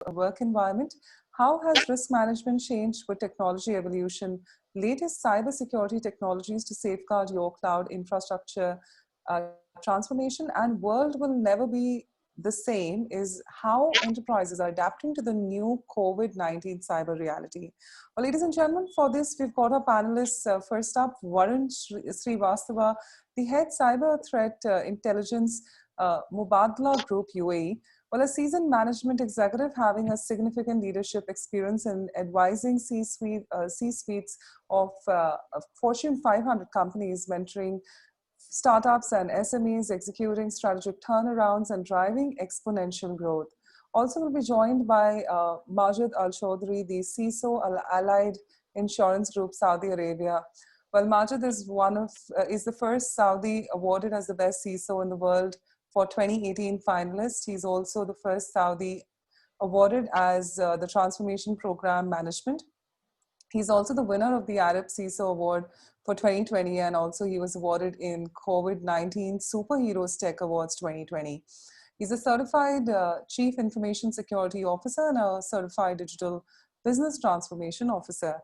work environment. How has risk management changed with technology evolution? Latest cybersecurity technologies to safeguard your cloud infrastructure transformation, and world will never be the same is how enterprises are adapting to the new COVID-19 cyber reality. Well, ladies and gentlemen, for this, we've got our panelists. First up, Varun Srivastava, the head cyber threat intelligence Mubadala Group UAE. Well, a seasoned management executive having a significant leadership experience in advising C-suites of Fortune 500 companies, mentoring startups and SMEs, executing strategic turnarounds and driving exponential growth. Also, we'll be joined by Majid Al Chaudhry, the CISO Al Allied Insurance Group, Saudi Arabia. Well, Majid is is the first Saudi awarded as the best CISO in the world for 2018 finalist. He's also the first Saudi awarded as the Transformation Program Management. He's also the winner of the Arab CISO Award for 2020, and also he was awarded in COVID-19 Superheroes Tech Awards 2020. He's a certified Chief Information Security Officer and a certified Digital Business Transformation Officer.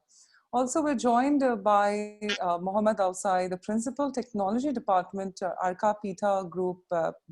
Also, we're joined by Mohammed Awsai, the Principal Technology Department, Arka Pita Group,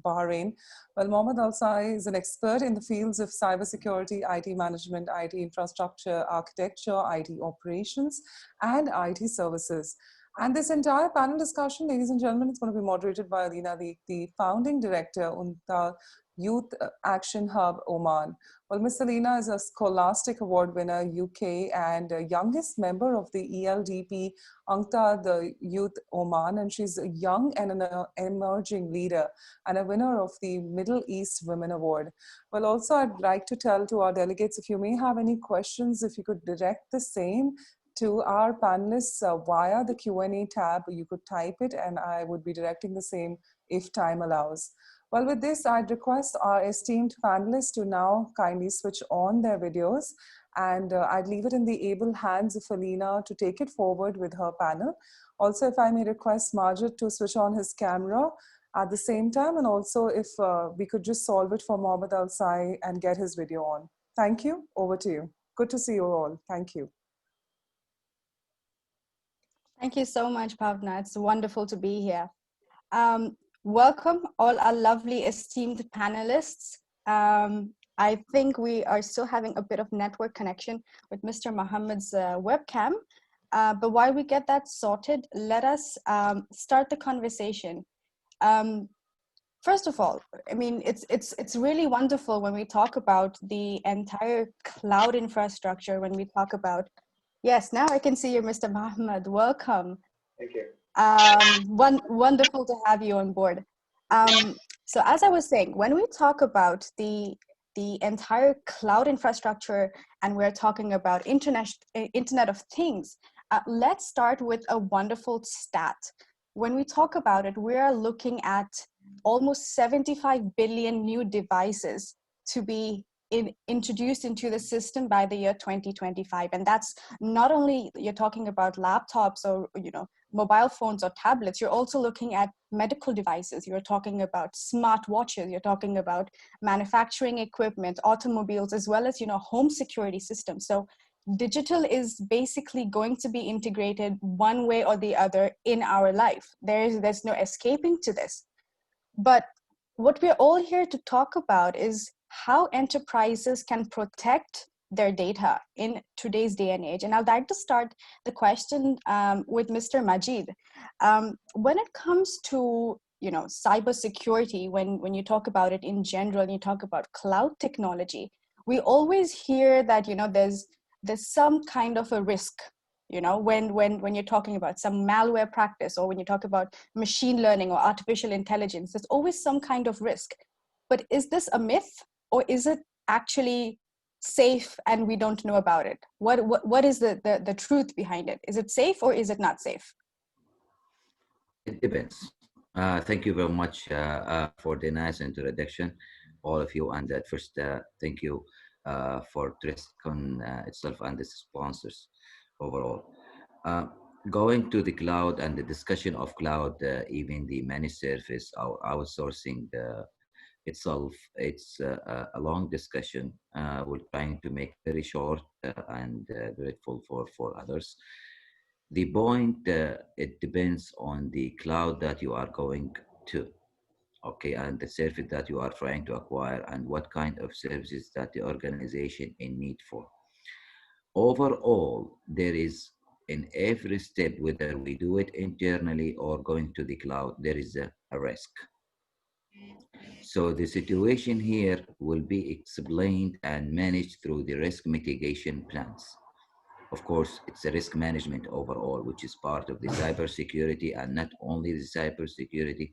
Bahrain. Well, Mohammed Awsai is an expert in the fields of cybersecurity, IT management, IT infrastructure, architecture, IT operations, and IT services. And this entire panel discussion, ladies and gentlemen, is going to be moderated by Alina, the founding director, UNTA Youth Action Hub, Oman. Well, Miss Alina is a Scholastic Award winner, UK, and youngest member of the ELDP, UNTA, the Youth Oman, and she's a young and an emerging leader and a winner of the Middle East Women Award. Well, also, I'd like to tell to our delegates, if you may have any questions, if you could direct the same to our panelists via the Q&A tab. You could type it and I would be directing the same if time allows. Well, with this, I'd request our esteemed panelists to now kindly switch on their videos, and I'd leave it in the able hands of Alina to take it forward with her panel. Also, if I may request Majid to switch on his camera at the same time, and also if we could just solve it for Mohammed Al-Sai and get his video on. Thank you. Over to you. Good to see you all. Thank you. Thank you so much, Bhavna. It's wonderful to be here. Welcome all our lovely esteemed panelists. I think we are still having a bit of network connection with Mr. Mohammed's webcam. But while we get that sorted, let us start the conversation. First of all, I mean, it's really wonderful when we talk about the entire cloud infrastructure, when we talk about, yes, now I can see you, Mr. Mohammed. Welcome. Thank you. Wonderful to have you on board. So as I was saying, when we talk about the entire cloud infrastructure and we're talking about Internet of Things, let's start with a wonderful stat. When we talk about it, we are looking at almost 75 billion new devices to be introduced into the system by the year 2025. And that's not only you're talking about laptops or mobile phones or tablets, you're also looking at medical devices, you're talking about smart watches, you're talking about manufacturing equipment, automobiles, as well as home security systems. So digital is basically going to be integrated one way or the other in our life. There's no escaping to this. But what we're all here to talk about is how enterprises can protect their data in today's day and age. And I'd like to start the question with Mr. Majid. When it comes to cybersecurity, when you talk about it in general, and you talk about cloud technology, we always hear that there's some kind of a risk. When you're talking about some malware practice, or when you talk about machine learning or artificial intelligence, there's always some kind of risk. But is this a myth, or is it actually safe and we don't know about it? What is the truth behind it? Is it safe or is it not safe? It depends. Thank you very much for the nice introduction, all of you. And at first, thank you for Triscon itself and its sponsors overall. Going to the cloud and the discussion of cloud, even the managed service, outsourcing itself, it's a long discussion. We're trying to make it very short and grateful for others. The point, it depends on the cloud that you are going to, okay, and the service that you are trying to acquire and what kind of services that the organization in need for. Overall, there is in every step, whether we do it internally or going to the cloud, there is a risk. So the situation here will be explained and managed through the risk mitigation plans. Of course, it's a risk management overall, which is part of the cybersecurity, and not only the cybersecurity,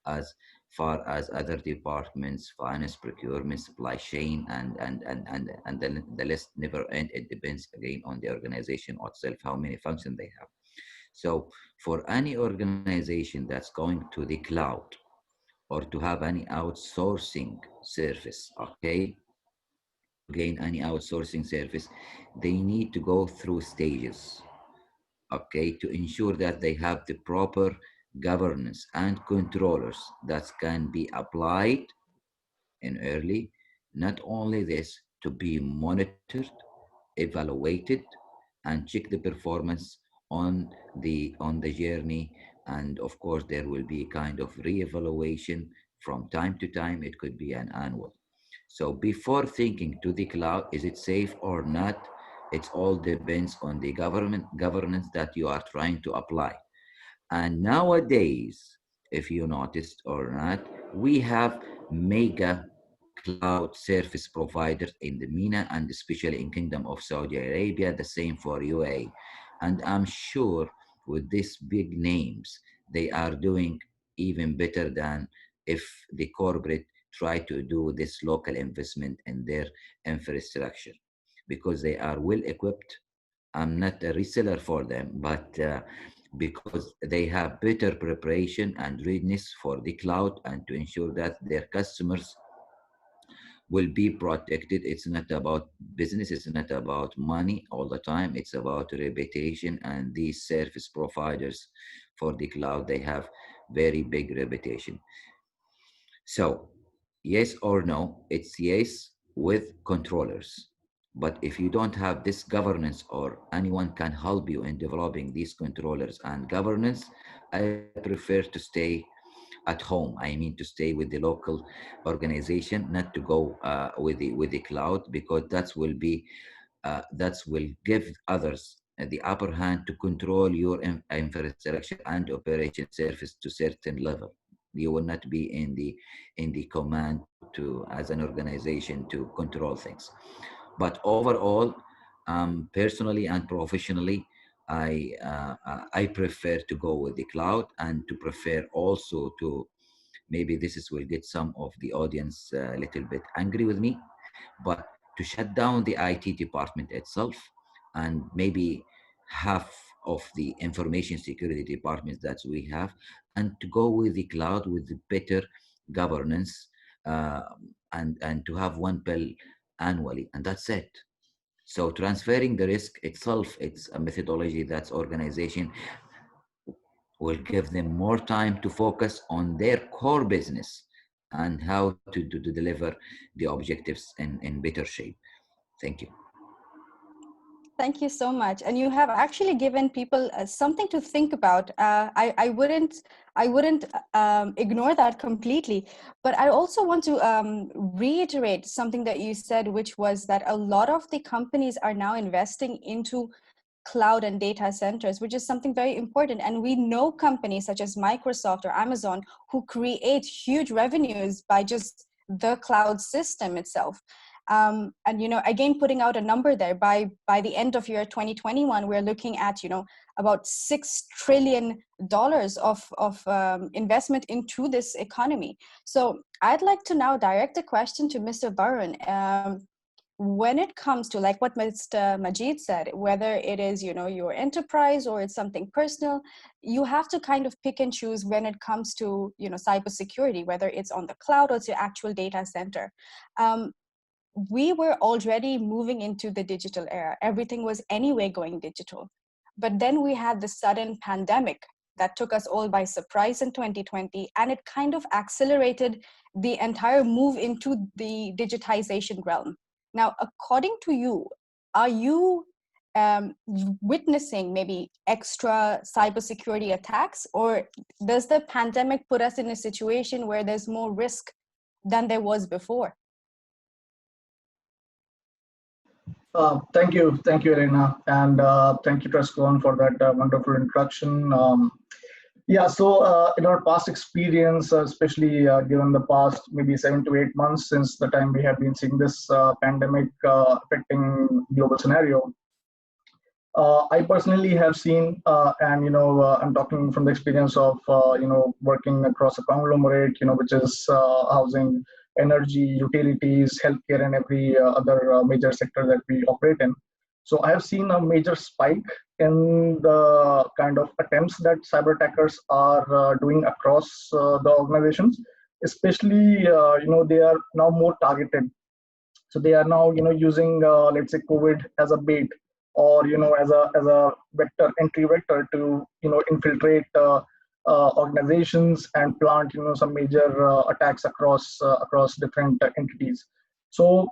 as far as other departments, finance, procurement, supply chain, and the list never end. It depends again on the organization itself, how many functions they have. So for any organization that's going to the cloud or to have any outsourcing service, okay, to gain any outsourcing service, they need to go through stages, okay, to ensure that they have the proper governance and controllers that can be applied in early. Not only this, to be monitored, evaluated, and check the performance on the journey. And of course, there will be kind of re-evaluation from time to time. It could be an annual. So before thinking to the cloud, is it safe or not? It all depends on the governance that you are trying to apply. And nowadays, if you noticed or not, we have mega cloud service providers in the MENA and especially in Kingdom of Saudi Arabia, the same for UAE. And I'm sure with these big names, they are doing even better than if the corporate try to do this local investment in their infrastructure because they are well equipped. I'm not a reseller for them, but because they have better preparation and readiness for the cloud and to ensure that their customers will be protected. It's not about business, it's not about money all the time, it's about reputation. And these service providers for the cloud, they have very big reputation. So, yes or no, it's yes with controllers. But if you don't have this governance or anyone can help you in developing these controllers and governance, I prefer to stay at home. I mean, to stay with the local organization, not to go with the cloud, because that will give others the upper hand to control your infrastructure and operation service to certain level. You will not be in the command to as an organization to control things. But overall, personally and professionally, I prefer to go with the cloud, and to prefer also to, maybe this is will get some of the audience a little bit angry with me, but to shut down the IT department itself, and maybe half of the information security departments that we have, and to go with the cloud with the better governance, uh, and to have one bill annually, and that's it. So transferring the risk itself, it's a methodology that's organization will give them more time to focus on their core business and how to deliver the objectives in better shape. Thank you. Thank you so much. And you have actually given people something to think about. I wouldn't ignore that completely. But I also want to reiterate something that you said, which was that a lot of the companies are now investing into cloud and data centers, which is something very important. And we know companies such as Microsoft or Amazon who create huge revenues by just the cloud system itself. And again, putting out a number there, by the end of year 2021, we're looking at about $6 trillion of investment into this economy. So I'd like to now direct a question to Mr. Barun. When it comes to, like what Mr. Majid said, whether it is your enterprise or it's something personal, you have to kind of pick and choose when it comes to cybersecurity, whether it's on the cloud or to actual data center. We were already moving into the digital era. Everything was anyway going digital. But then we had the sudden pandemic that took us all by surprise in 2020, and it kind of accelerated the entire move into the digitization realm. Now, according to you, are you witnessing maybe extra cybersecurity attacks, or does the pandemic put us in a situation where there's more risk than there was before? Thank you, Elena, and thank you, Trescon, for that wonderful introduction. Yeah, so in our past experience, especially given the past maybe 7 to 8 months since the time we have been seeing this pandemic affecting global scenario, I personally have seen, and I'm talking from the experience of working across a conglomerate, which is housing energy, utilities, healthcare, and every other major sector that we operate in. So I have seen a major spike in the kind of attempts that cyber attackers are doing across the organizations. Especially, they are now more targeted. So they are now, using let's say COVID as a bait, or as a vector, entry vector to infiltrate organizations and plant some major attacks across different entities. So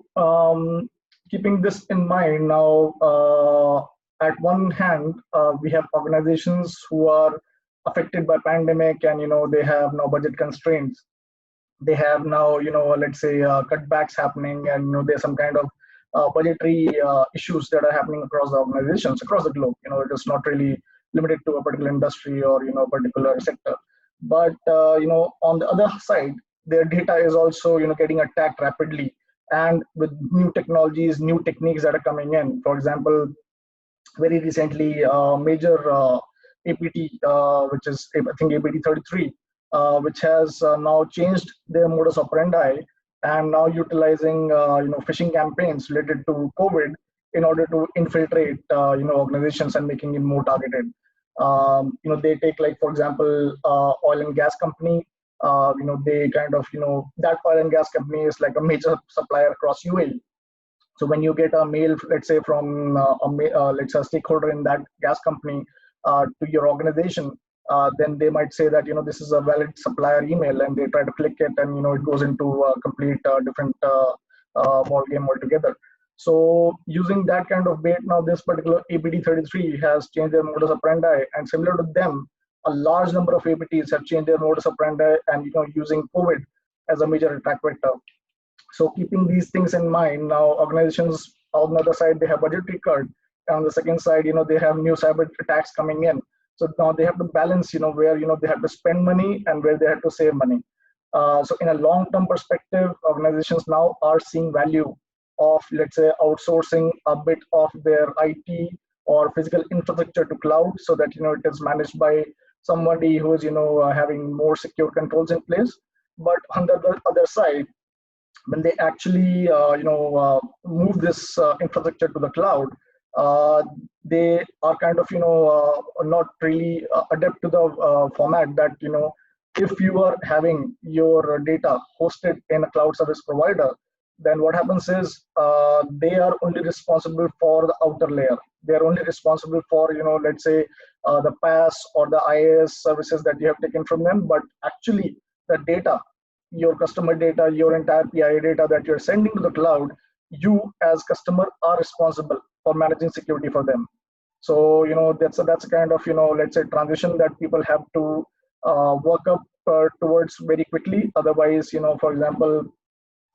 keeping this in mind now, at one hand we have organizations who are affected by pandemic, and they have now budget constraints. They have now, let's say cutbacks happening, and there's some kind of budgetary issues that are happening across the organizations across the globe. It is not really limited to a particular industry or particular sector. But on the other side, their data is also getting attacked rapidly, and with new technologies, new techniques that are coming in. For example, very recently, major APT, which is I think APT 33, which has now changed their modus operandi, and now utilizing phishing campaigns related to COVID in order to infiltrate organizations and making it more targeted. They take, like, for example, oil and gas company. They kind of that oil and gas company is like a major supplier across UAE. So when you get a mail, let's say from let's say a stakeholder in that gas company to your organization, then they might say that this is a valid supplier email, and they try to click it, and it goes into a complete different ball game altogether. So using that kind of bait, now this particular APT 33 has changed their modus operandi, and similar to them, a large number of APTs have changed their modus operandi, and using COVID as a major attack vector. So keeping these things in mind, now organizations on the other side, they have budgetary cut, and on the second side, they have new cyber attacks coming in. So now they have to balance, where they have to spend money and where they have to save money. So in a long-term perspective, organizations now are seeing value of, let's say, outsourcing a bit of their IT or physical infrastructure to cloud, so that it is managed by somebody who is having more secure controls in place. But on the other side, when they actually move this infrastructure to the cloud, they are kind of not really adept to the format that if you are having your data hosted in a cloud service provider, then what happens is they are only responsible for the outer layer. They are only responsible for let's say the PaaS or the IaaS services that you have taken from them, but actually the data, your customer data, your entire PIA data that you're sending to the cloud, you as customer are responsible for managing security for them. So that's a kind of let's say transition that people have to work up towards very quickly. Otherwise, for example,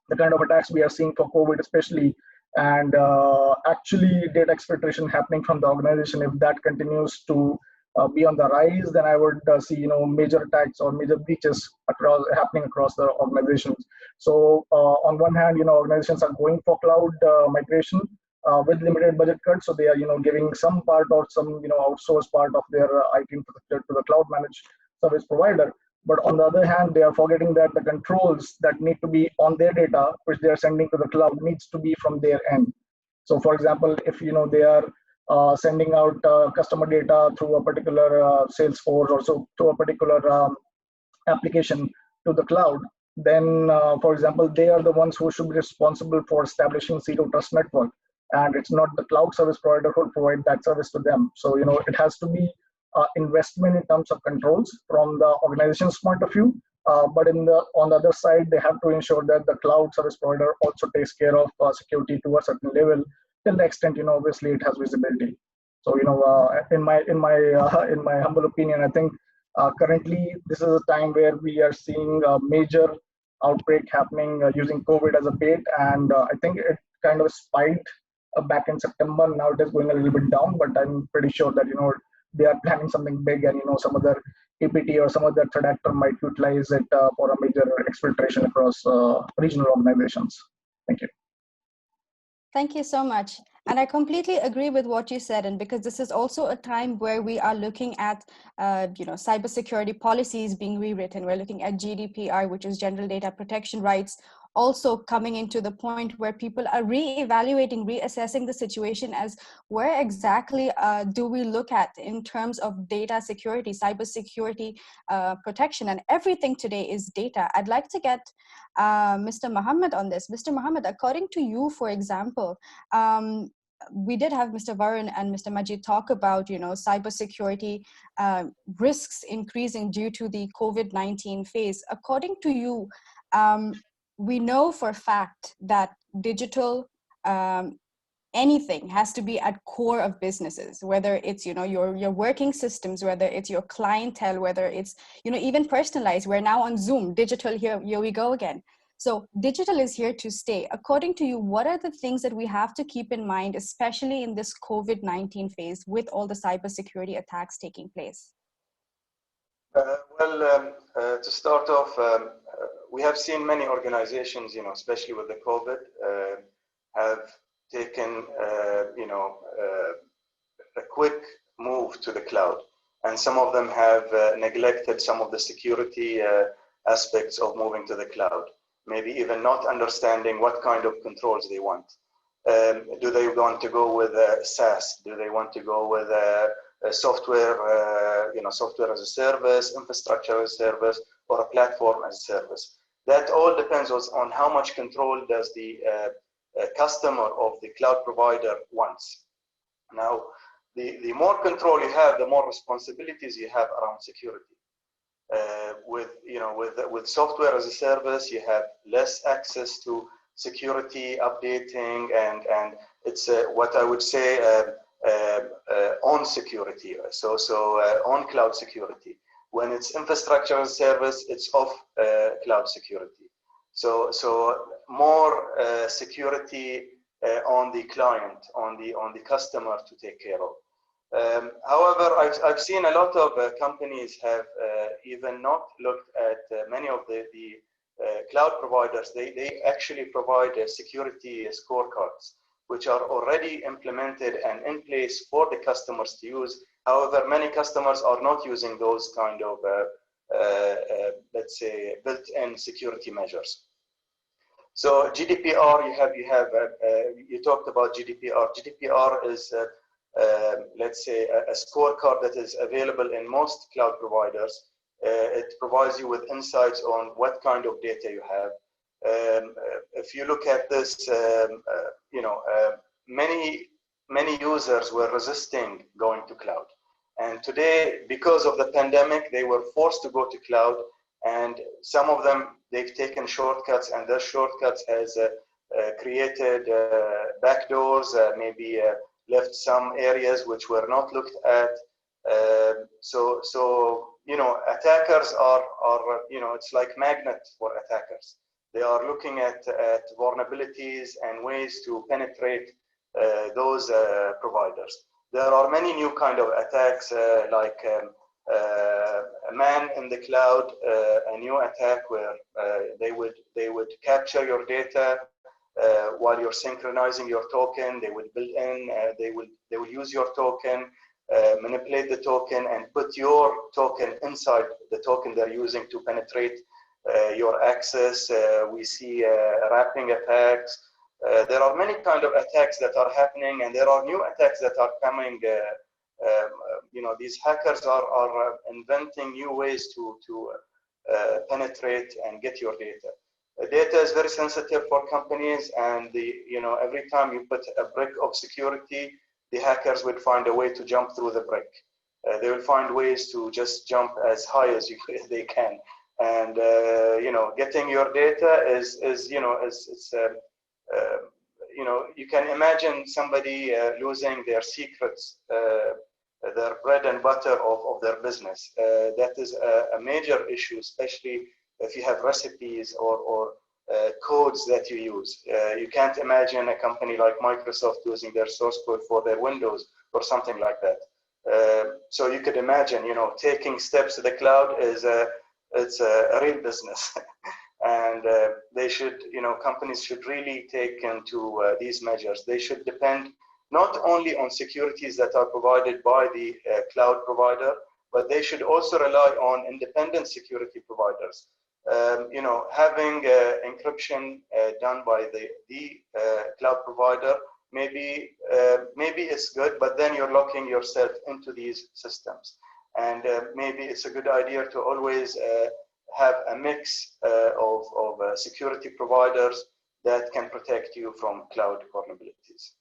the kind of attacks we are seeing for COVID especially, and actually data exfiltration happening from the organization, if that continues to be on the rise, then I would see major attacks or major breaches happening across the organizations. So on one hand, organizations are going for cloud migration with limited budget cuts, so they are giving some part or some outsourced part of their IT infrastructure to the cloud managed service provider. But on the other hand, they are forgetting that the controls that need to be on their data, which they are sending to the cloud, needs to be from their end. So for example, if they are sending out customer data through a particular Salesforce, or so through a particular application to the cloud, then for example, they are the ones who should be responsible for establishing zero trust network, and it's not the cloud service provider who will provide that service to them. So it has to be investment in terms of controls from the organization's point of view. But on the other side, they have to ensure that the cloud service provider also takes care of security to a certain level, till the extent, obviously it has visibility. So, in my humble opinion, I think currently this is a time where we are seeing a major outbreak happening using COVID as a bait, and I think it kind of spiked back in September. Now it is going a little bit down, but I'm pretty sure that they are planning something big, and some other APT or some other threat actor might utilize it for a major exfiltration across regional organizations. Thank you. Thank you so much. And I completely agree with what you said. And because this is also a time where we are looking at, cybersecurity policies being rewritten. We're looking at GDPR, which is General Data Protection Rights, also coming into the point where people are re-evaluating, reassessing the situation as where exactly do we look at in terms of data security, cybersecurity protection, and everything today is data. I'd like to get Mr. Mohammed on this. Mr. Mohammed, according to you, for example, we did have Mr. Varun and Mr. Majid talk about, cybersecurity risks increasing due to the COVID-19 phase. According to you, we know for a fact that digital anything has to be at core of businesses, whether it's your working systems, whether it's your clientele, whether it's even personalized. We're now on Zoom, digital, here we go again. So digital is here to stay. According to you, what are the things that we have to keep in mind, especially in this COVID-19 phase with all the cybersecurity attacks taking place? To start off, we have seen many organizations, especially with the COVID, have taken, a quick move to the cloud. And some of them have neglected some of the security aspects of moving to the cloud. Maybe even not understanding what kind of controls they want. Do they want to go with SaaS? Do they want to go with software, software as a service, infrastructure as a service, or a platform as a service? That all depends on how much control does the customer of the cloud provider wants. Now, the more control you have, the more responsibilities you have around security. With software as a service, you have less access to security updating, and it's what I would say on security. So on cloud security. When it's infrastructure as a service, it's off cloud security. So more security on the client, on the customer to take care of. However, I've seen a lot of companies have even not looked at many of the cloud providers. They actually provide security scorecards, which are already implemented and in place for the customers to use. However, many customers are not using those kind of, let's say, built-in security measures. So GDPR, you talked about GDPR. GDPR is let's say a scorecard that is available in most cloud providers. It provides you with insights on what kind of data you have. If you look at this, many users were resisting going to cloud, and today, because of the pandemic, they were forced to go to cloud. And some of them, they've taken shortcuts, and their shortcuts has created backdoors, maybe left some areas which were not looked at. So attackers are it's like magnet for attackers. They are looking at vulnerabilities and ways to penetrate those providers. There are many new kind of attacks, like a man in the cloud, a new attack where they would capture your data while you're synchronizing your token. They would build in, they will use your token, manipulate the token, and put your token inside the token they're using to penetrate your access. We see wrapping attacks. There are many kind of attacks that are happening, and there are new attacks that are coming. These hackers are inventing new ways to penetrate and get your data. Data is very sensitive for companies, and every time you put a brick of security, the hackers would find a way to jump through the brick. They will find ways to just jump as high as they can. And getting your data is it's you can imagine somebody losing their secrets, their bread and butter of their business. That is a major issue, especially if you have recipes or codes that you use. You can't imagine a company like Microsoft losing their source code for their Windows or something like that. So you could imagine, taking steps to the cloud it's a real business. And they should, companies should really take into these measures. They should depend not only on securities that are provided by the cloud provider, but they should also rely on independent security providers. Having encryption done by the cloud provider, maybe it's good, but then you're locking yourself into these systems. And maybe it's a good idea to always have a mix of security providers that can protect you from cloud vulnerabilities.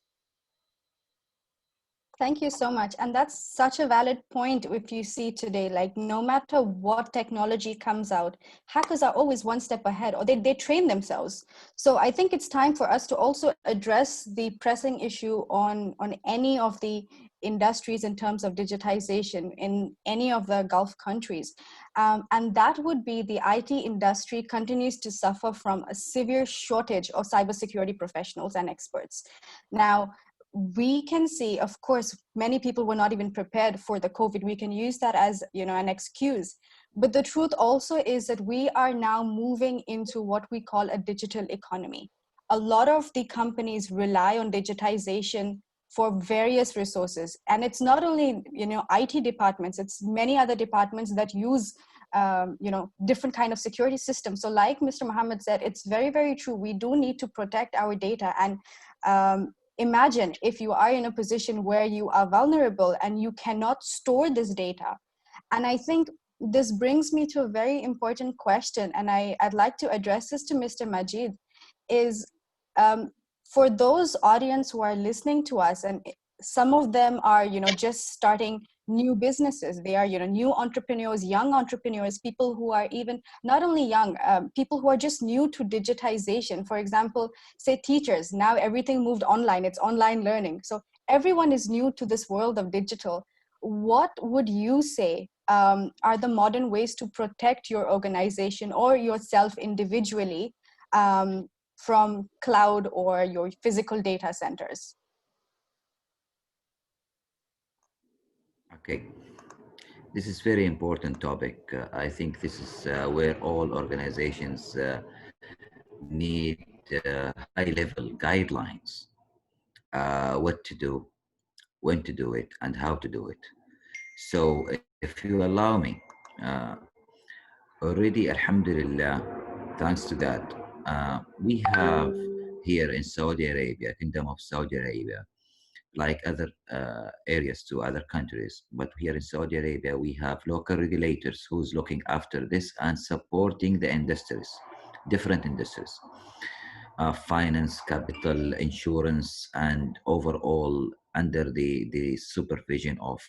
Thank you so much. And that's such a valid point if you see today, like no matter what technology comes out, hackers are always one step ahead, or they train themselves. So I think it's time for us to also address the pressing issue on any of the industries in terms of digitization in any of the Gulf countries. And that would be the IT industry continues to suffer from a severe shortage of cybersecurity professionals and experts. Now, we can see, of course, many people were not even prepared for the COVID. We can use that as, an excuse. But the truth also is that we are now moving into what we call a digital economy. A lot of the companies rely on digitization for various resources. And it's not only, IT departments, it's many other departments that use different kind of security systems. So like Mr. Mohammed said, it's very, very true. We do need to protect our data. And imagine if you are in a position where you are vulnerable and you cannot store this data. And I think this brings me to a very important question, and I'd like to address this to Mr. Majid, is for those audience who are listening to us, and some of them are, just starting new businesses. They are, new entrepreneurs, young entrepreneurs, people who are even not only young, people who are just new to digitization. For example, say teachers, now everything moved online, it's online learning. So everyone is new to this world of digital. What would you say are the modern ways to protect your organization or yourself individually from cloud or your physical data centers? Okay, this is very important topic. I think this is where all organizations need high-level guidelines, what to do, when to do it, and how to do it. So if you allow me, uh, already, Alhamdulillah, thanks to that, we have here in Saudi Arabia, Kingdom of Saudi Arabia, like other areas to other countries. But here in Saudi Arabia, we have local regulators who's looking after this and supporting the industries, different industries, finance, capital, insurance, and overall under the supervision of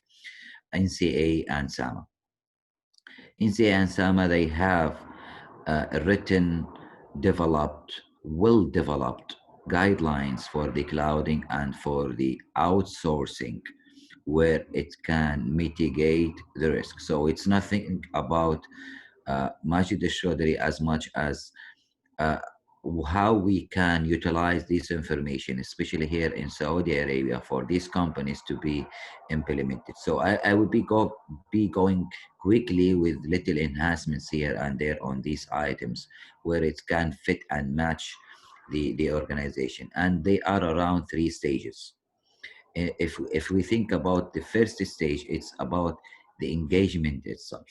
NCA and SAMA. NCA and SAMA, they have written, developed, well-developed guidelines for the clouding and for the outsourcing where it can mitigate the risk. So it's nothing about Majid al as much as uh, how we can utilize this information, especially here in Saudi Arabia, for these companies to be implemented. So I would be going quickly with little enhancements here and there on these items where it can fit and match the organization. And they are around 3 stages. If we think about the first stage, it's about the engagement itself.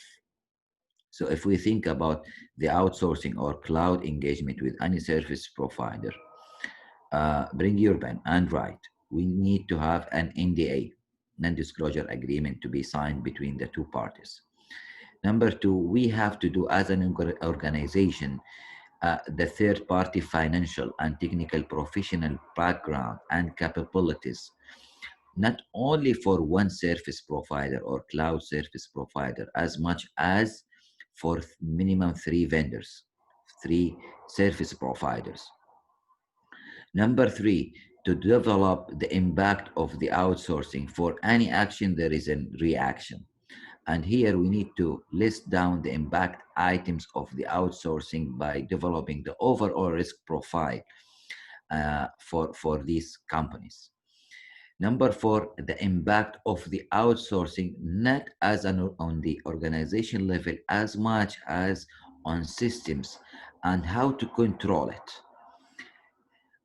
So if we think about the outsourcing or cloud engagement with any service provider, bring your pen and write. We need to have an NDA, non-disclosure agreement, to be signed between the two parties. Number two, we have to do as an organization the third-party financial and technical professional background and capabilities not only for one service provider or cloud service provider, as much as for minimum three vendors, three service providers. Number three, to develop the impact of the outsourcing. For any action, there is a reaction. And here we need to list down the impact items of the outsourcing by developing the overall risk profile for these companies. Number four, the impact of the outsourcing, not as on the organization level as much as on systems and how to control it.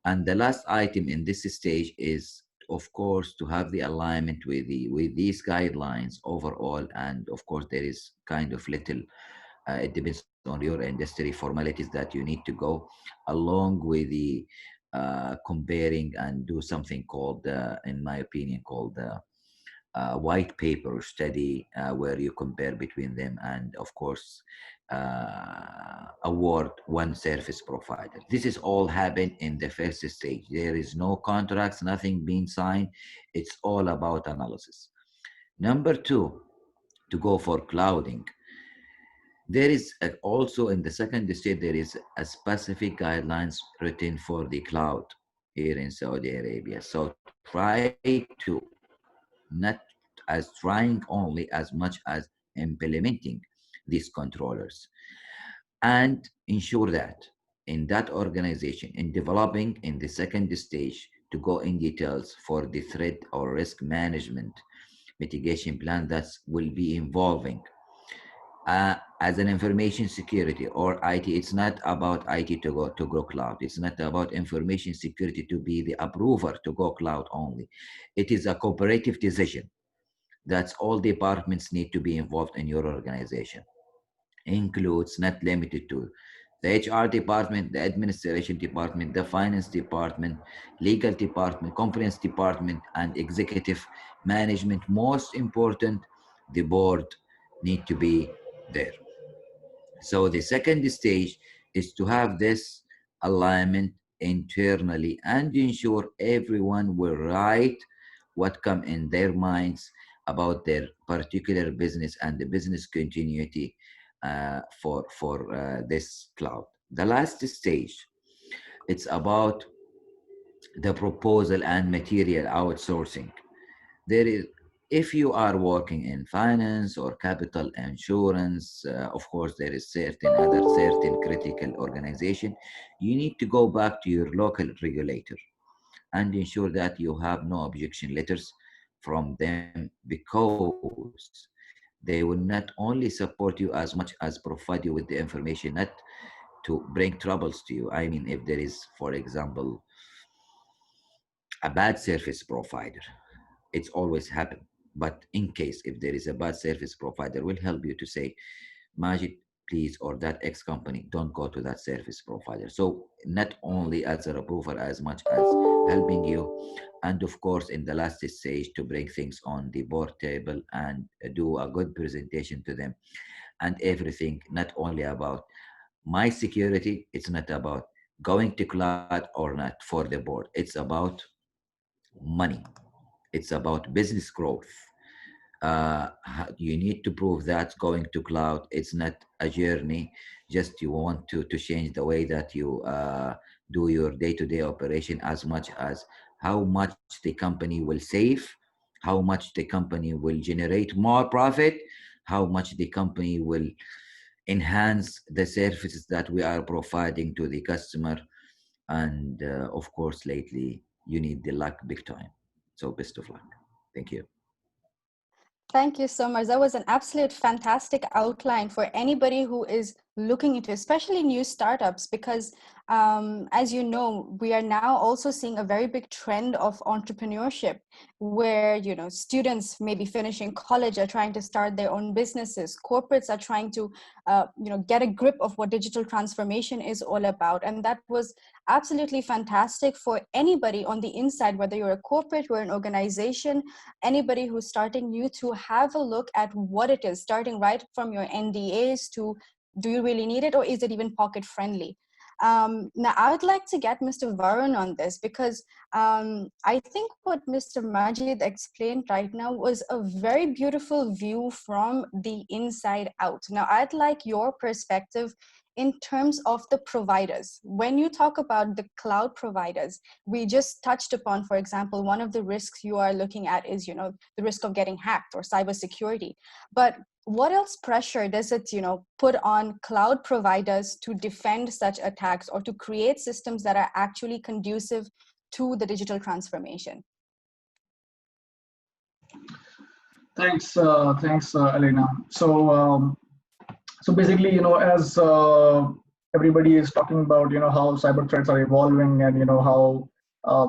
And the last item in this stage is, of course, to have the alignment with these guidelines overall. And of course, there is kind of little, it depends on your industry formalities that you need to go along with the comparing and do something called, in my opinion, called white paper study where you compare between them and of course award one service provider. This is all happened in the first stage. There is no contracts, nothing being signed. It's all about analysis. Number two, to go for clouding. There is also in the second stage, there is a specific guidelines written for the cloud here in Saudi Arabia. So try to not as trying only as much as implementing these controllers and ensure that in that organization in developing in the second stage to go in details for the threat or risk management mitigation plan that will be involving as an information security or IT. It's not about IT to go cloud. It's not about information security to be the approver to go cloud only. It is a cooperative decision. That's all departments need to be involved in your organization. Includes, not limited to, the HR department, the administration department, the finance department, legal department, compliance department, and executive management. Most important, the board need to be there. So the second stage is to have this alignment internally and ensure everyone will write what come in their minds about their particular business and the business continuity for this cloud. The last stage, it's about the proposal and material outsourcing. There is, if you are working in finance or capital insurance, of course there is certain critical organization, you need to go back to your local regulator and ensure that you have no objection letters from them, because they will not only support you as much as provide you with the information, not to bring troubles to you. I mean, if there is, for example, a bad service provider, it's always happen. But in case if there is a bad service provider, will help you to say, Majid, please, or that X company, don't go to that service provider. So not only as a approval as much as helping you. And of course, in the last stage, to bring things on the board table and do a good presentation to them and everything, not only about my security, it's not about going to cloud or not for the board. It's about money. It's about business growth. You need to prove that going to cloud, it's not a journey, just you want to change the way that you do your day-to-day operation, as much as how much the company will save, how much the company will generate more profit, how much the company will enhance the services that we are providing to the customer. And of course, lately, you need the luck big time. So best of luck. Thank you. Thank you so much. That was an absolute fantastic outline for anybody who is looking into, especially new startups, because as you know, we are now also seeing a very big trend of entrepreneurship where, you know, students maybe finishing college are trying to start their own businesses. Corporates are trying to, you know, get a grip of what digital transformation is all about. And that was absolutely fantastic for anybody on the inside, whether you're a corporate or an organization, anybody who's starting new, to have a look at what it is, starting right from your NDAs to, do you really need it, or is it even pocket friendly? Now, I would like to get Mr. Varun on this because I think what Mr. Majid explained right now was a very beautiful view from the inside out. Now, I'd like your perspective in terms of the providers. When you talk about the cloud providers, we just touched upon, for example, one of the risks you are looking at is, the risk of getting hacked or cybersecurity. But what else pressure does it, put on cloud providers to defend such attacks or to create systems that are actually conducive to the digital transformation? Thanks, Elena. So basically, as everybody is talking about, how cyber threats are evolving, and how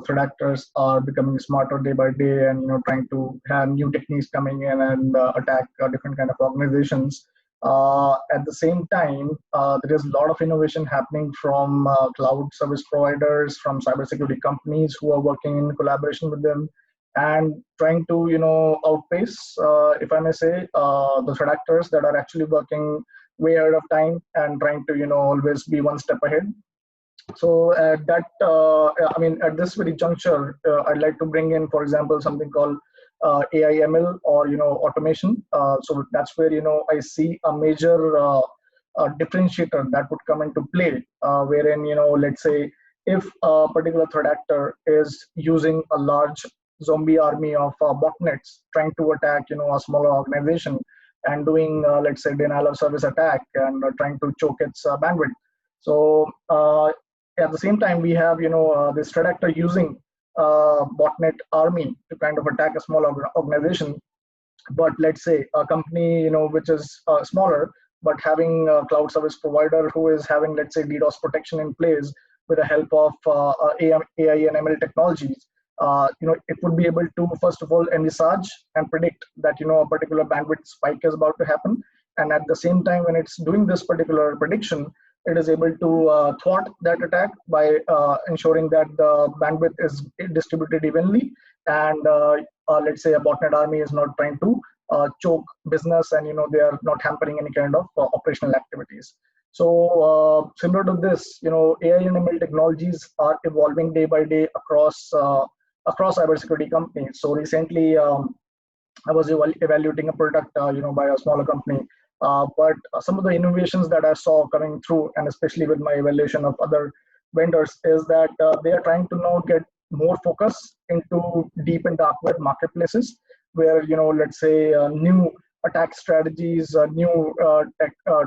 threat actors are becoming smarter day by day, and trying to have new techniques coming in and attack different kind of organizations. At the same time, there is a lot of innovation happening from cloud service providers, from cybersecurity companies who are working in collaboration with them, and trying to outpace, if I may say, the threat actors that are actually working way ahead of time and trying to always be one step ahead. So at this very juncture, I'd like to bring in, for example, something called AI ML, or automation. So that's where I see a major differentiator that would come into play, wherein let's say if a particular threat actor is using a large zombie army of botnets trying to attack a smaller organization, and doing let's say denial of service attack, and trying to choke its bandwidth. So at the same time, we have this threat actor using botnet army to kind of attack a small organization. But let's say a company which is smaller, but having a cloud service provider who is having, let's say, DDoS protection in place with the help of AI and ML technologies, it would be able to, first of all, envisage and predict that a particular bandwidth spike is about to happen, and at the same time, when it's doing this particular prediction, it is able to thwart that attack by ensuring that the bandwidth is distributed evenly, and let's say a botnet army is not trying to choke business, and they are not hampering any kind of operational activities. So similar to this, AI and ML technologies are evolving day by day across cybersecurity companies. So recently, I was evaluating a product, by a smaller company. But some of the innovations that I saw coming through, and especially with my evaluation of other vendors, is that they are trying to now get more focus into deep and dark web marketplaces, where let's say new attack strategies, new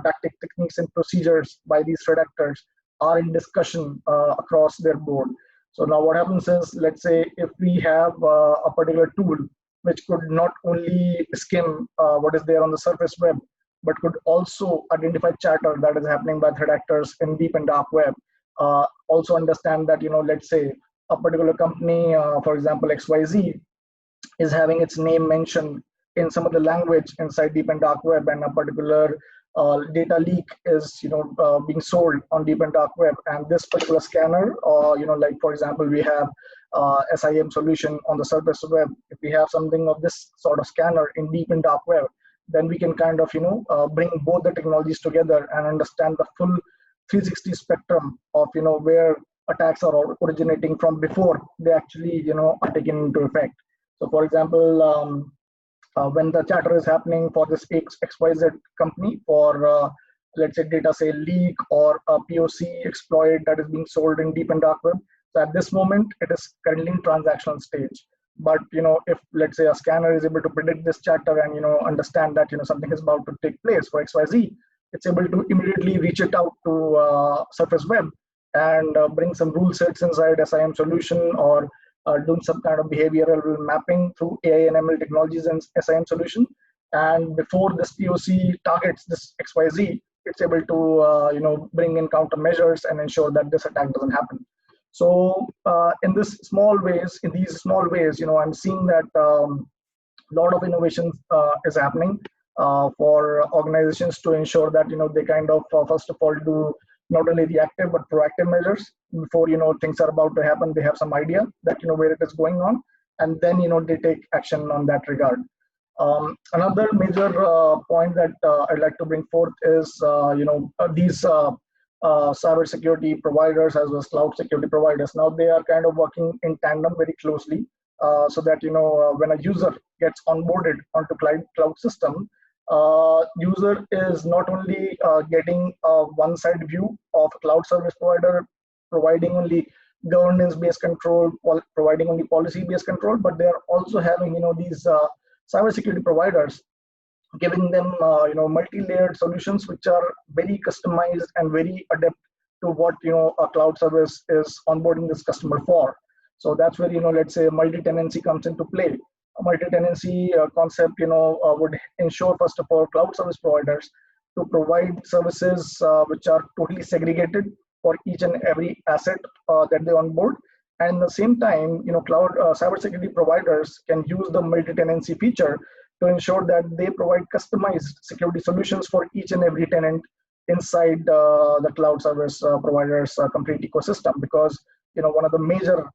tactic techniques and procedures by these threat actors are in discussion across their board. So now what happens is, let's say if we have a particular tool which could not only skim what is there on the surface web, but could also identify chatter that is happening by threat actors in deep and dark web. Also understand that, let's say a particular company, for example, XYZ, is having its name mentioned in some of the language inside deep and dark web, and a particular data leak is being sold on deep and dark web, and this particular scanner, like for example, we have SIM solution on the surface web. If we have something of this sort of scanner in deep and dark web, then we can kind of bring both the technologies together and understand the full 360 spectrum of where attacks are originating from before they actually are taken into effect. So for example, when the chatter is happening for this XYZ company for let's say data say leak or a POC exploit that is being sold in deep and dark web, so at this moment it is currently in transactional stage. But if let's say a scanner is able to predict this chatter and understand that something is about to take place for XYZ, it's able to immediately reach it out to surface web and bring some rule sets inside SIM solution, or doing some kind of behavioral mapping through AI and ML technologies and SIM solution. And before this POC targets this XYZ, it's able to bring in countermeasures and ensure that this attack doesn't happen. So in these small ways, I'm seeing that a lot of innovation is happening for organizations to ensure that they kind of first of all do not only reactive but proactive measures before things are about to happen. They have some idea that where it is going on, and then they take action on that regard. Another major point that I'd like to bring forth is these cybersecurity providers as well as cloud security providers. Now they are kind of working in tandem very closely, so that when a user gets onboarded onto cloud system, user is not only getting a one-side view of a cloud service provider providing only governance-based control, providing only policy-based control, but they are also having these cybersecurity providers giving them multi-layered solutions which are very customized and very adept to what a cloud service is onboarding this customer for. So that's where let's say multi-tenancy comes into play. A multi-tenancy concept would ensure first of all cloud service providers to provide services which are totally segregated for each and every asset that they onboard. And at the same time, cloud cybersecurity providers can use the multi-tenancy feature to ensure that they provide customized security solutions for each and every tenant inside the cloud service providers complete ecosystem. Because one of the major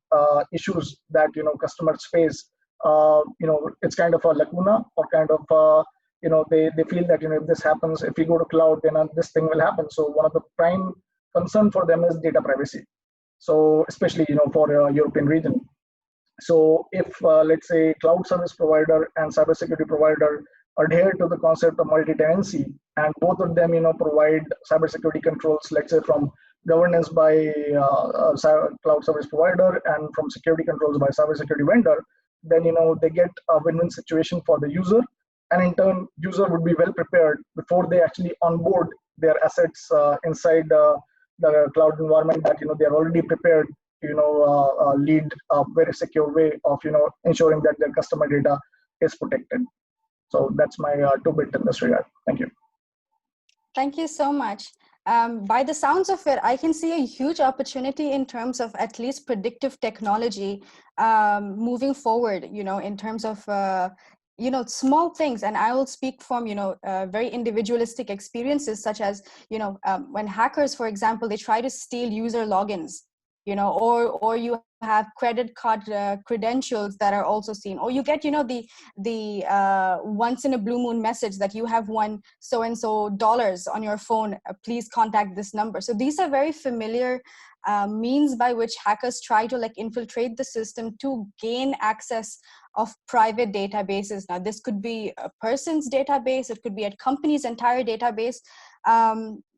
issues that customers face, it's kind of a lacuna, or kind of they feel that if this happens, if we go to cloud, then this thing will happen. So one of the prime concern for them is data privacy. So especially for European region. So if let's say cloud service provider and cybersecurity provider adhere to the concept of multi-tenancy, and both of them provide cybersecurity controls, let's say from governance by cloud service provider and from security controls by cybersecurity vendor, then they get a win-win situation for the user, and in turn user would be well prepared before they actually onboard their assets inside the cloud environment, that they are already prepared to lead a very secure way of ensuring that their customer data is protected. So that's my 2-bit in this regard. Thank you. Thank you so much. By the sounds of it, I can see a huge opportunity in terms of at least predictive technology moving forward, in terms of small things. And I will speak from very individualistic experiences, such as when hackers, for example, they try to steal user logins, or you have credit card credentials that are also seen, or you get the once in a blue moon message that you have won so and so dollars on your phone, please contact this number. So these are very familiar means by which hackers try to infiltrate the system to gain access of private databases. Now this could be a person's database, it could be a company's entire database.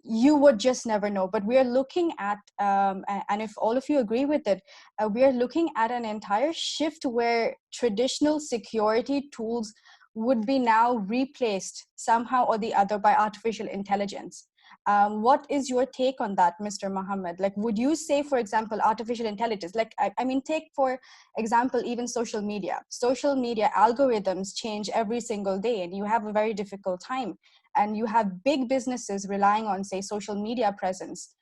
You would just never know. But we are looking at, and if all of you agree with it, we are looking at an entire shift where traditional security tools would be now replaced somehow or the other by artificial intelligence. What is your take on that, Mr. Mohammed? Would you say, for example, artificial intelligence, I mean, take for example, even social media. Social media algorithms change every single day, and you have a very difficult time. And you have big businesses relying on, say, social media presence,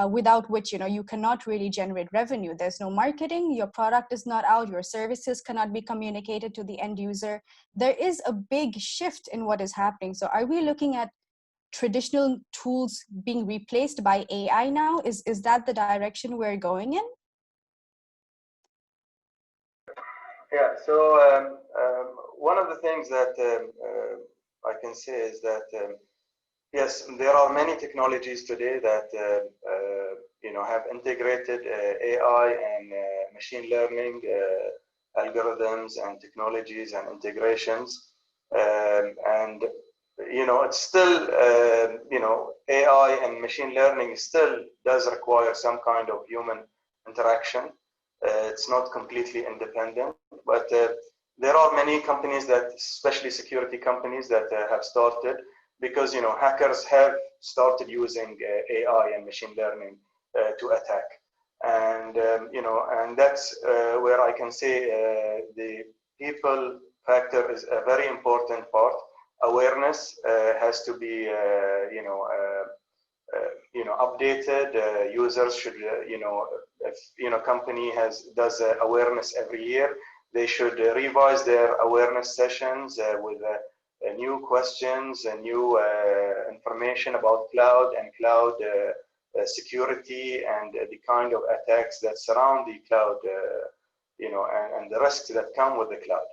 without which, you cannot really generate revenue. There's no marketing, your product is not out, your services cannot be communicated to the end user. There is a big shift in what is happening. So are we looking at traditional tools being replaced by AI now? Is that the direction we're going in? Yeah, so one of the things that I can say is that yes, there are many technologies today that have integrated AI and machine learning algorithms and technologies and integrations, and it's still AI and machine learning still does require some kind of human interaction. It's not completely independent, but there are many companies that, especially security companies, that have started, because hackers have started using AI and machine learning to attack, and and that's where I can say the people factor is a very important part. Awareness has to be updated. Users should if company does awareness every year, they should revise their awareness sessions with new questions and new information about cloud and cloud security and the kind of attacks that surround the cloud, and the risks that come with the cloud.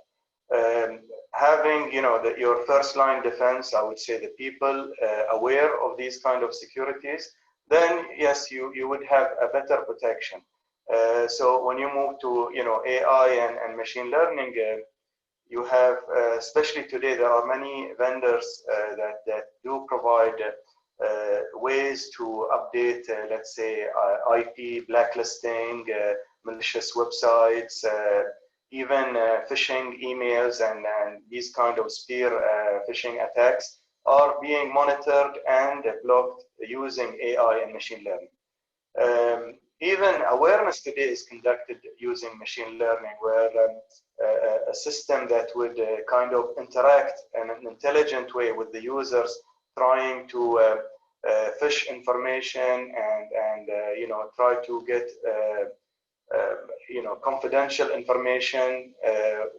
Having your first line defense, I would say the people aware of these kind of securities, then yes, you would have a better protection. So when you move to AI and machine learning, you have, especially today, there are many vendors that do provide ways to update, let's say, IP blacklisting, malicious websites, even phishing emails, and these kind of spear phishing attacks are being monitored and blocked using AI and machine learning. Even awareness today is conducted using machine learning, where a system that would kind of interact in an intelligent way with the users, trying to fish information and try to get confidential information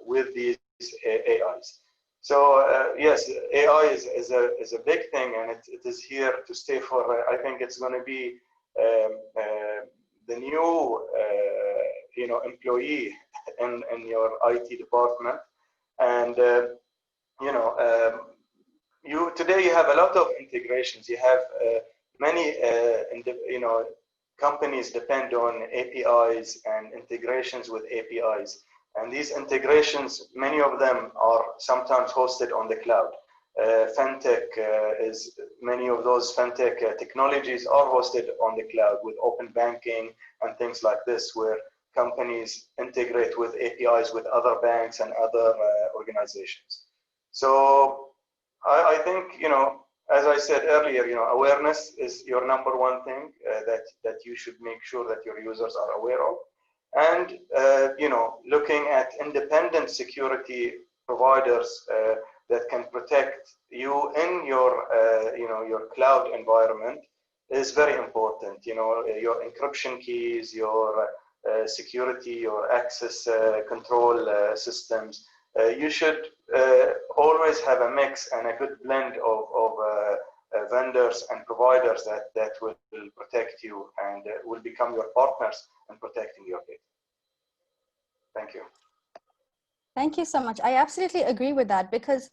with these AIs. So yes, AI is a big thing, and it is here to stay for. I think it's going to be the new employee in your IT department, and you today you have a lot of integrations. You have many companies depend on APIs and integrations with APIs, and these integrations, many of them are sometimes hosted on the cloud. Fintech is many of those fintech technologies are hosted on the cloud with open banking and things like this, where companies integrate with APIs with other banks and other organizations. So I think, as I said earlier, awareness is your number one thing that you should make sure that your users are aware of, and looking at independent security providers that can protect you in your your cloud environment is very important. Your encryption keys, your security, your access control systems. You should always have a mix and a good blend of vendors and providers that will protect you and will become your partners in protecting your data. Thank you. Thank you so much. I absolutely agree with that, because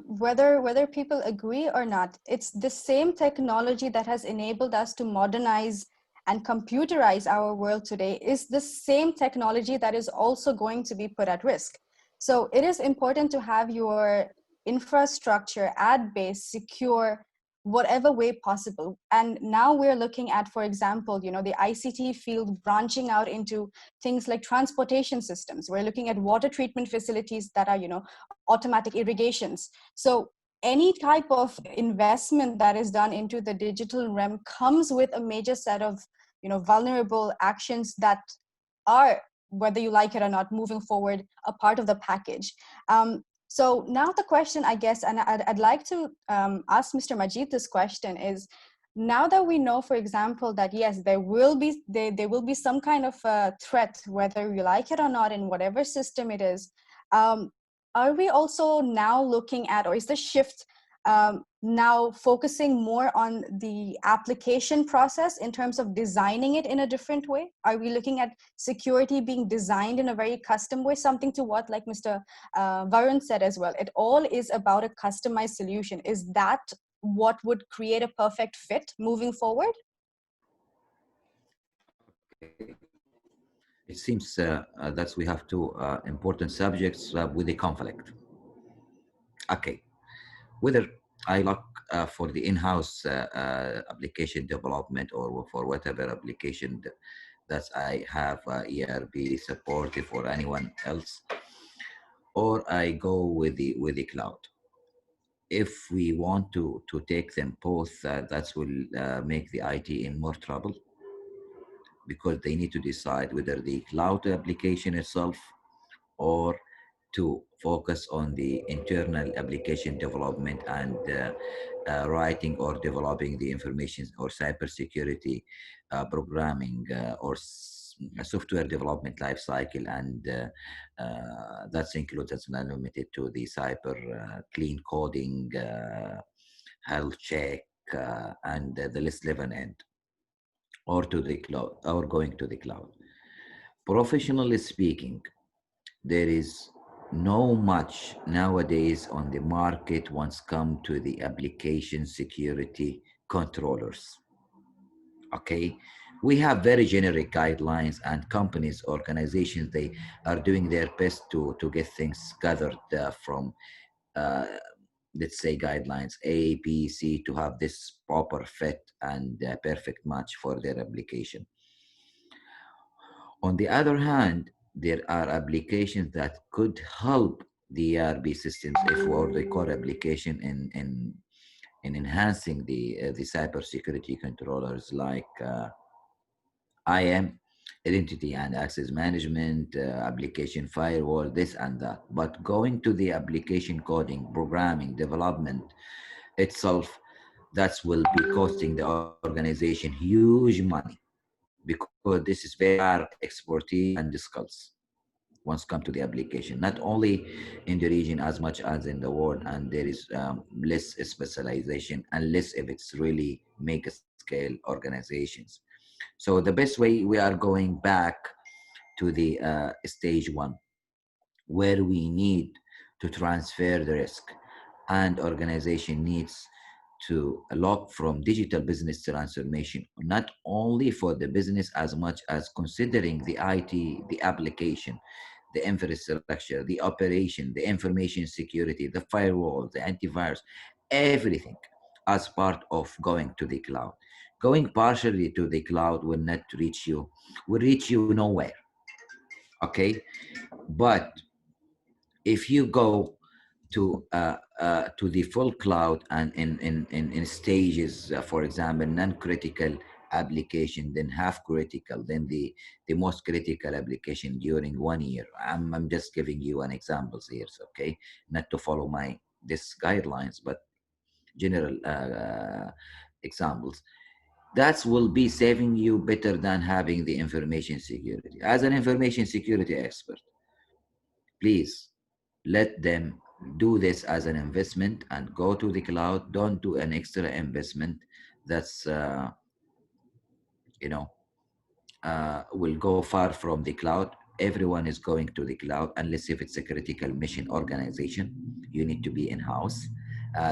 whether people agree or not, it's the same technology that has enabled us to modernize and computerize our world today is the same technology that is also going to be put at risk. So it is important to have your infrastructure, ad base, secure, whatever way possible. And now we're looking at, for example, the ICT field branching out into things like transportation systems. We're looking at water treatment facilities that are, automatic irrigations. So any type of investment that is done into the digital realm comes with a major set of, vulnerable actions that are, whether you like it or not, moving forward, a part of the package. So now the question, I guess, and I'd like to ask Mr. Majid this question is, now that we know, for example, that yes, there will be some kind of threat, whether you like it or not, in whatever system it is, are we also now looking at, or is the shift now focusing more on the application process in terms of designing it in a different way? Are we looking at security being designed in a very custom way, something to what, like Mr. Varun said as well, it all is about a customized solution? Is that what would create a perfect fit moving forward? Okay. It seems that we have two important subjects with the conflict. Okay, whether I look for the in-house application development or for whatever application that I have ERP supported for anyone else, or I go with the cloud. If we want to take them both, that will make the IT in more trouble, because they need to decide whether the cloud application itself or to focus on the internal application development and writing or developing the information or cybersecurity programming or software development lifecycle, and that's included, that's not limited to the cyber clean coding, health check, and the list level end, or to the cloud, or going to the cloud. Professionally speaking, there is no much nowadays on the market once come to the application security controllers. Okay, we have very generic guidelines, and companies, organizations, they are doing their best to get things gathered from uh, let's say guidelines A, B, C to have this proper fit and perfect match for their application. On the other hand, there are applications that could help the ERP systems if or the core application in enhancing the cybersecurity controllers like IAM, identity and access management, application firewall, this and that. But going to the application coding, programming, development itself, that will be costing the organization huge money because this is very rare expertise and skills once come to the application, not only in the region as much as in the world, and there is less specialization unless if it's really mega scale organizations. So the best way, we are going back to the stage one, where we need to transfer the risk, and organization needs to look from digital business transformation, not only for the business as much as considering the IT, the application, the infrastructure, the operation, the information security, the firewall, the antivirus, everything as part of going to the cloud. Going partially to the cloud will not reach you, will reach you nowhere. Okay, but if you go to the full cloud and in stages, for example, non-critical application, then half critical, then the most critical application during 1 year. I'm just giving you an examples here, okay, not to follow my this guidelines, but general examples. That will be saving you better than having the information security. As an information security expert, please let them do this as an investment and go to the cloud. Don't do an extra investment that's you know will go far from the cloud. Everyone is going to the cloud unless if it's a critical mission organization. You need to be in-house.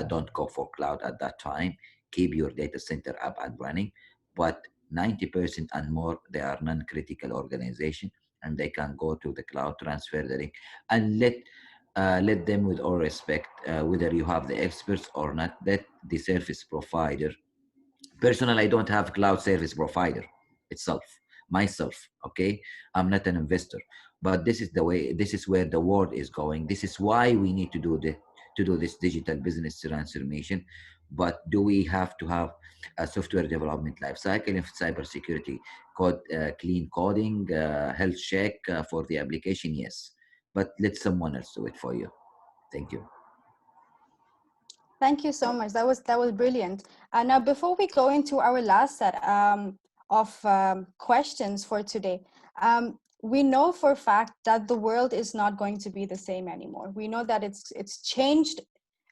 Don't go for cloud at that time. Keep your data center up and running. But 90% and more, they are non-critical organization, and they can go to the cloud, transfer the link, and let them, with all respect, whether you have the experts or not, let the service provider. Personally, I don't have cloud service provider itself, myself. Okay, I'm not an investor, but this is the way. This is where the world is going. This is why we need to do this digital business transformation. But do we have to have a software development lifecycle in cybersecurity, code, clean coding, health check for the application? Yes, but let someone else do it for you. Thank you. Thank you so much. That was brilliant. Now, before we go into our last set of questions for today, we know for a fact that the world is not going to be the same anymore. We know that it's changed.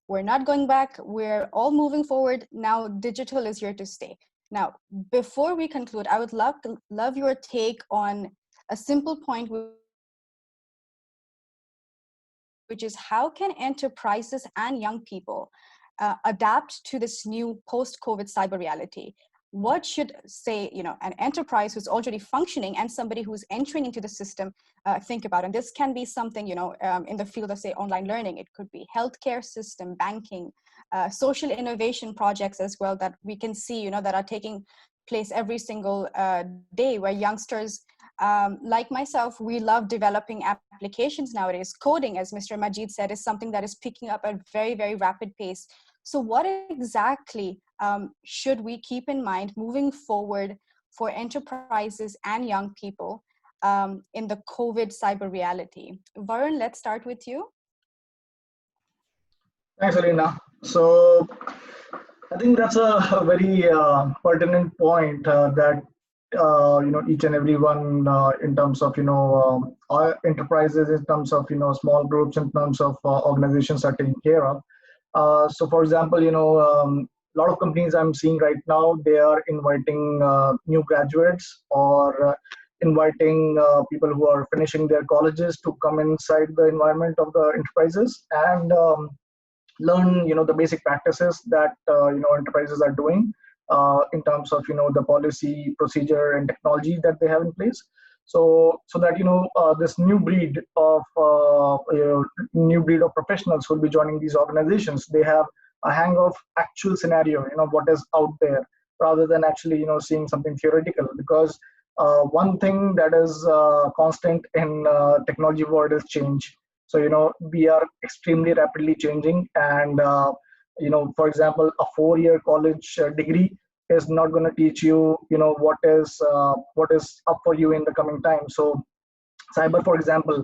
We're not going back. We're all moving forward. Now, digital is here to stay. Now, before we conclude, I would love your take on a simple point, which is how can enterprises and young people adapt to this new post-COVID cyber reality? What should, say, an enterprise who's already functioning and somebody who's entering into the system think about? And this can be something, in the field of, say, online learning. It could be healthcare system, banking, social innovation projects as well, that we can see, that are taking place every single day, where youngsters like myself, we love developing applications nowadays. Coding, as Mr. Majid said, is something that is picking up at very, very rapid pace. So what exactly should we keep in mind moving forward for enterprises and young people in the COVID cyber reality? Varun, let's start with you. Thanks, Alina. So I think that's a very pertinent point that each and everyone in terms of our enterprises, in terms of small groups, in terms of organizations are taking care of. So, for example, a lot of companies I'm seeing right now, they are inviting new graduates or inviting people who are finishing their colleges to come inside the environment of the enterprises and learn the basic practices that enterprises are doing in terms of the policy, procedure, and technology that they have in place. So that this new breed of professionals who will be joining these organizations, they have a hang of actual scenario, what is out there, rather than actually seeing something theoretical. Because one thing that is constant in technology world is change. So we are extremely rapidly changing, and for example, a 4-year college degree is not going to teach you what is up for you in the coming time. So cyber, for example,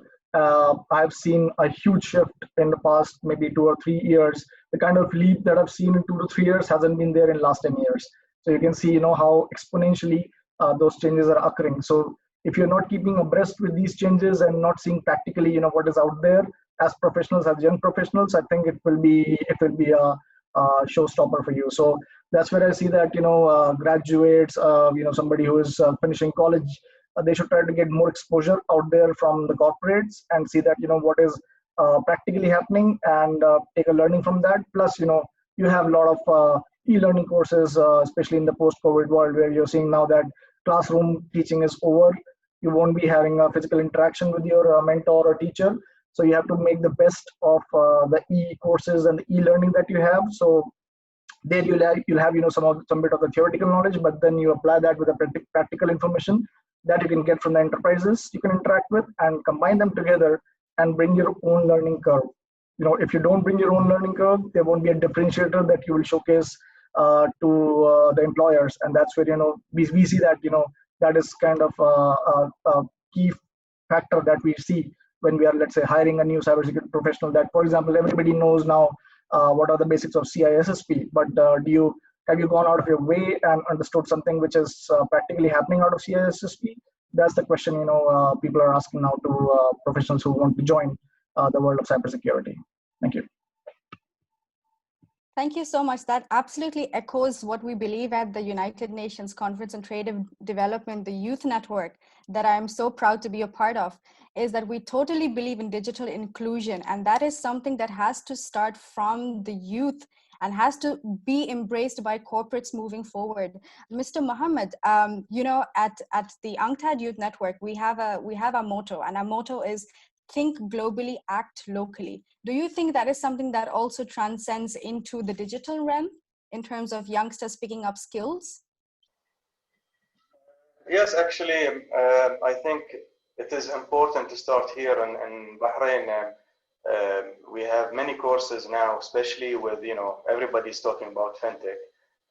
I've seen a huge shift in the past maybe 2 or 3 years. The kind of leap that I've seen in 2 to 3 years hasn't been there in last 10 years. So you can see how exponentially those changes are occurring. So if you're not keeping abreast with these changes and not seeing practically what is out there as professionals, as young professionals, I think it will be a showstopper for you. So that's where I see that graduates, somebody who is finishing college, they should try to get more exposure out there from the corporates and see that what is practically happening, and take a learning from that. Plus you have a lot of e-learning courses, especially in the post-COVID world, where you're seeing now that classroom teaching is over. You won't be having a physical interaction with your mentor or teacher, so you have to make the best of the e-courses and the e-learning that you have. So there you'll have some bit of the theoretical knowledge, but then you apply that with the practical information that you can get from the enterprises you can interact with, and combine them together and bring your own learning curve. If you don't bring your own learning curve, there won't be a differentiator that you will showcase to the employers. And that's where we see that that is kind of a key factor that we see when we are, let's say, hiring a new cybersecurity professional. That, for example, everybody knows now what are the basics of CISSP, but have you gone out of your way and understood something which is practically happening out of CISSP? That's the question people are asking now to professionals who want to join the world of cybersecurity. Thank you. Thank you so much. That absolutely echoes what we believe at the United Nations Conference on Trade Development, the Youth Network, that I'm so proud to be a part of, is that we totally believe in digital inclusion. And that is something that has to start from the youth and has to be embraced by corporates moving forward. Mr. Mohammed, at the UNCTAD Youth Network, we have a motto, and our motto is think globally, act locally. Do you think that is something that also transcends into the digital realm in terms of youngsters picking up skills? Yes, actually, I think it is important to start here in Bahrain. We have many courses now, especially with, everybody's talking about fintech,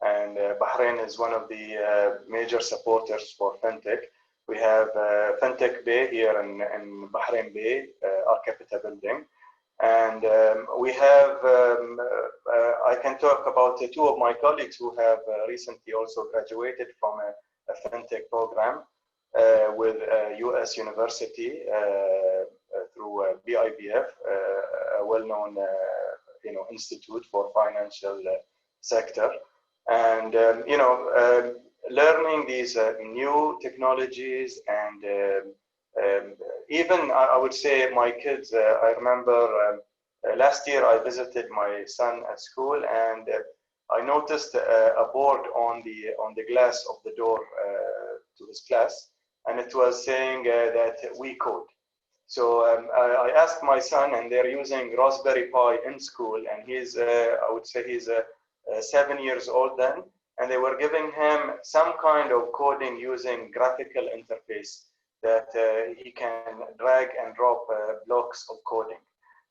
and Bahrain is one of the major supporters for fintech. We have Fintech Bay here in Bahrain Bay, our capital building. And we have, I can talk about two of my colleagues who have recently also graduated from a fintech program with a US university through BIBF, a well-known institute for financial sector. And, learning these new technologies, and even I would say my kids, I remember last year I visited my son at school, and I noticed a board on the glass of the door to his class, and it was saying that we code. So I asked my son, and they're using Raspberry Pi in school, and he's I would say he's 7 years old then. And they were giving him some kind of coding using graphical interface that he can drag and drop blocks of coding.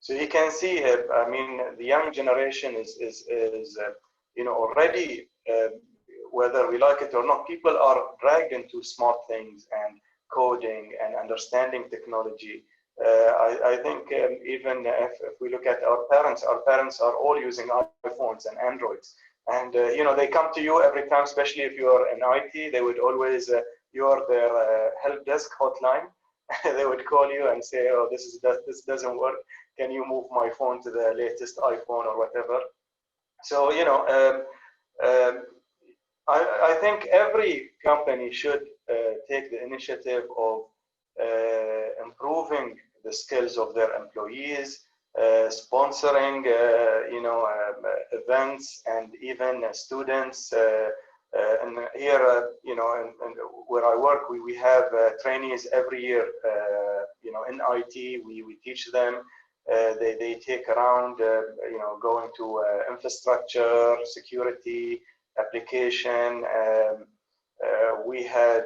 So you can see, the young generation is already, whether we like it or not, people are dragged into smart things and coding and understanding technology. I think even if we look at our parents are all using iPhones and Androids. And they come to you every time, especially if you're in IT, they would always, you're their help desk hotline. They would call you and say, oh, this doesn't work. Can you move my phone to the latest iPhone or whatever? So, I think every company should take the initiative of improving the skills of their employees, sponsoring, events, and even students And here, and where I work, we have trainees every year. In IT, we teach them. They take around, going to infrastructure, security, application. We had,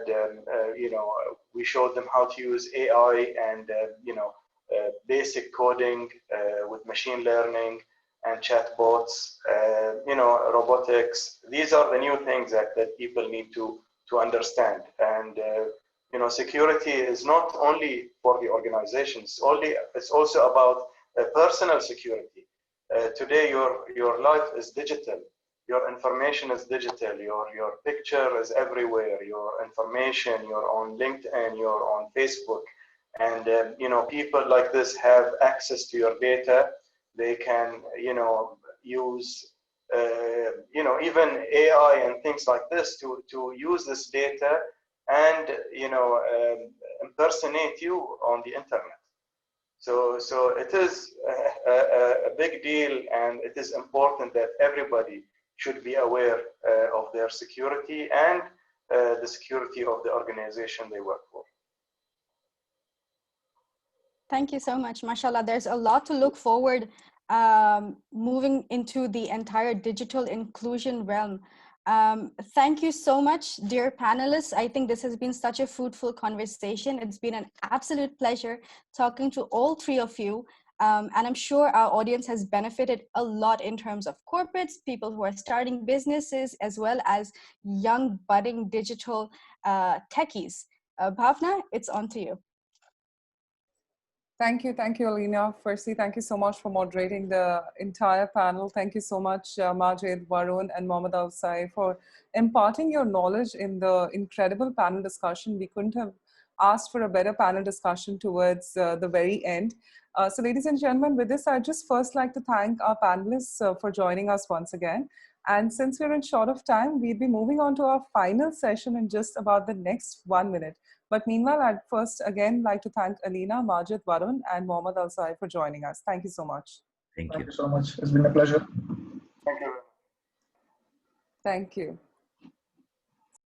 we showed them how to use AI and, basic coding with machine learning and chatbots, robotics. These are the new things that people need to understand. And, security is not only for the organizations, it's also about personal security. Today, your life is digital. Your information is digital. Your picture is everywhere. Your information, you're on LinkedIn, you're on Facebook. And, people like this have access to your data. They can, use, even AI and things like this to use this data and, impersonate you on the internet. So it is a big deal, and it is important that everybody should be aware of their security and the security of the organization they work for. Thank you so much, mashallah. There's a lot to look forward moving into the entire digital inclusion realm. Thank you so much, dear panelists. I think this has been such a fruitful conversation. It's been an absolute pleasure talking to all three of you. And I'm sure our audience has benefited a lot in terms of corporates, people who are starting businesses, as well as young budding digital techies. Bhavna, it's on to you. Thank you, Alina. Firstly, thank you so much for moderating the entire panel. Thank you so much, Majid, Varun, and Mohammad Al-Sai for imparting your knowledge in the incredible panel discussion. We couldn't have asked for a better panel discussion towards the very end. So ladies and gentlemen, with this, I'd just first like to thank our panelists for joining us once again. And since we're in short of time, we'll be moving on to our final session in just about the next 1 minute. But meanwhile, I'd first again like to thank Alina, Majid, Varun, and Mohammad Al-Sai for joining us. Thank you so much. Thank you so much. It's been a pleasure. Thank you. Thank you.